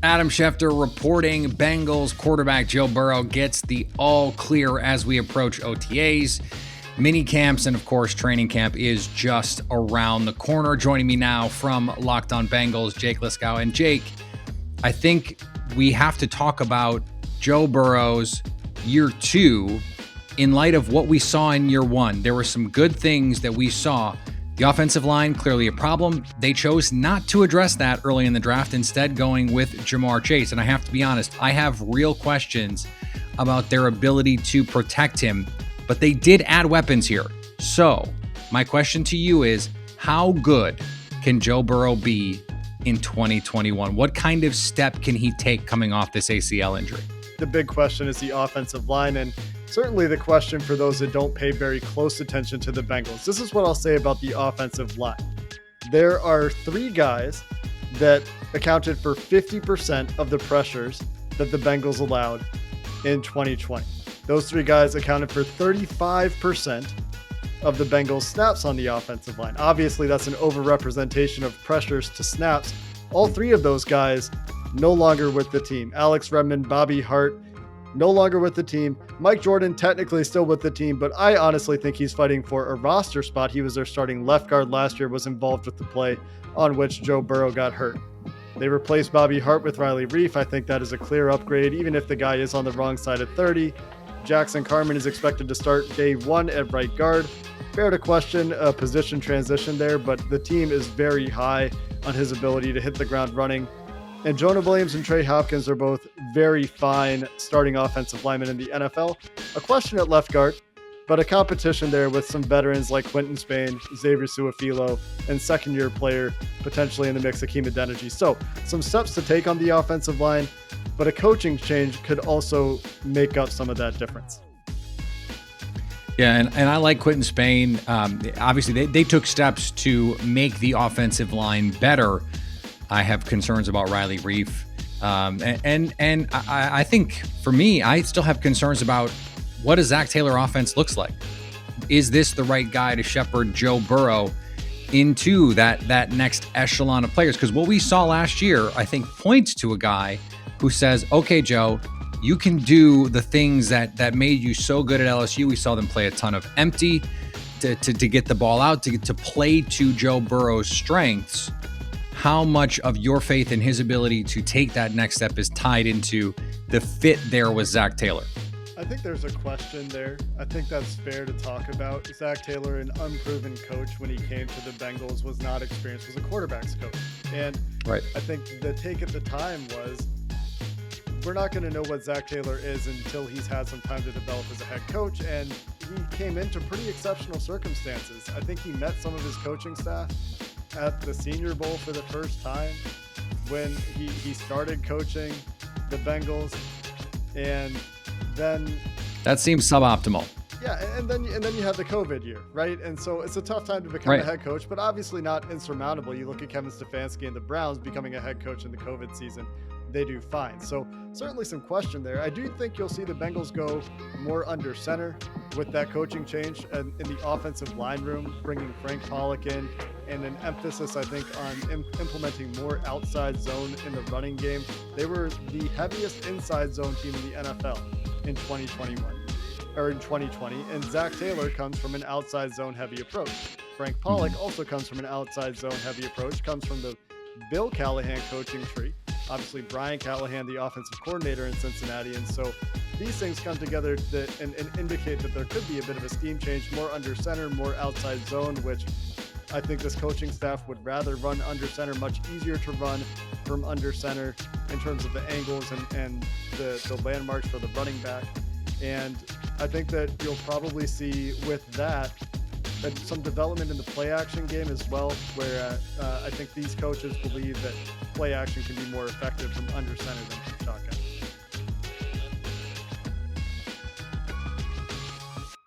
Adam Schefter reporting Bengals quarterback Joe Burrow gets the all clear as we approach OTAs. Mini camps and, of course, training camp is just around the corner. Joining me now from Locked On Bengals, Jake Liskow. And Jake, I think we have to talk about Joe Burrow's year two in light of what we saw in year one. There were some good things that we saw. The offensive line, clearly a problem. They chose not to address that early in the draft, instead going with Jamar Chase. And I have to be honest, I have real questions about their ability to protect him, but they did add weapons here. So my question to you is, how good can Joe Burrow be in 2021? What kind of step can he take coming off this ACL injury? The big question is the offensive line, and certainly the question for those that don't pay very close attention to the Bengals. This is what I'll say about the offensive line. There are three guys that accounted for 50% of the pressures that the Bengals allowed in 2020. Those three guys accounted for 35% of the Bengals snaps on the offensive line. Obviously, that's an overrepresentation of pressures to snaps. All three of those guys no longer with the team. Alex Redmond, Bobby Hart, no longer with the team. Mike Jordan, technically still with the team, but I honestly think he's fighting for a roster spot. He was their starting left guard last year, was involved with the play on which Joe Burrow got hurt. They replaced Bobby Hart with Riley Reif. I think that is a clear upgrade, even if the guy is on the wrong side of 30. Jackson Carman is expected to start day one at right guard. Fair to question a position transition there, but the team is very high on his ability to hit the ground running. And Jonah Williams and Trey Hopkins are both very fine starting offensive linemen in the NFL. A question at left guard, but a competition there with some veterans like Quentin Spain, Xavier Su'a-Filo, and second-year player potentially in the mix, Hakeem Adeniji. So some steps to take on the offensive line, but a coaching change could also make up some of that difference. Yeah, and I like Quentin Spain. Obviously, they took steps to make the offensive line better. I have concerns about Riley Reif. And I think, for me, I still have concerns about what a Zach Taylor offense looks like. Is this the right guy to shepherd Joe Burrow into that next echelon of players? Because what we saw last year, I think, points to a guy who says, okay, Joe, you can do the things that made you so good at LSU. We saw them play a ton of empty to get the ball out, to play to Joe Burrow's strengths. How much of your faith in his ability to take that next step is tied into the fit there with Zach Taylor? I think there's a question there. I think that's fair to talk about. Zach Taylor, an unproven coach when he came to the Bengals, was not experienced, was a quarterback's coach. And right. I think the take at the time was, we're not going to know what Zach Taylor is until he's had some time to develop as a head coach. And he came into pretty exceptional circumstances. I think he met some of his coaching staff at the Senior Bowl for the first time when he started coaching the Bengals, and then that seems suboptimal. Yeah, and then you have the COVID year, right? And so it's a tough time to become a head coach, but obviously not insurmountable. You look at Kevin Stefanski and the Browns becoming a head coach in the COVID season. They do fine. So certainly some question there. I do think you'll see the Bengals go more under center with that coaching change and in the offensive line room, bringing Frank Pollock in, and an emphasis, I think, on implementing more outside zone in the running game. They were the heaviest inside zone team in the NFL in 2021 or in 2020. And Zach Taylor comes from an outside zone heavy approach. Frank Pollock also comes from an outside zone heavy approach, comes from the Bill Callahan coaching tree. Obviously, Brian Callahan, the offensive coordinator in Cincinnati. And so these things come together and indicate that there could be a bit of a scheme change, more under center, more outside zone, which I think this coaching staff would rather run under center, much easier to run from under center in terms of the angles and the landmarks for the running back. And I think that you'll probably see with that some development in the play action game as well, where I think these coaches believe that play action can be more effective from under center than from shotgun.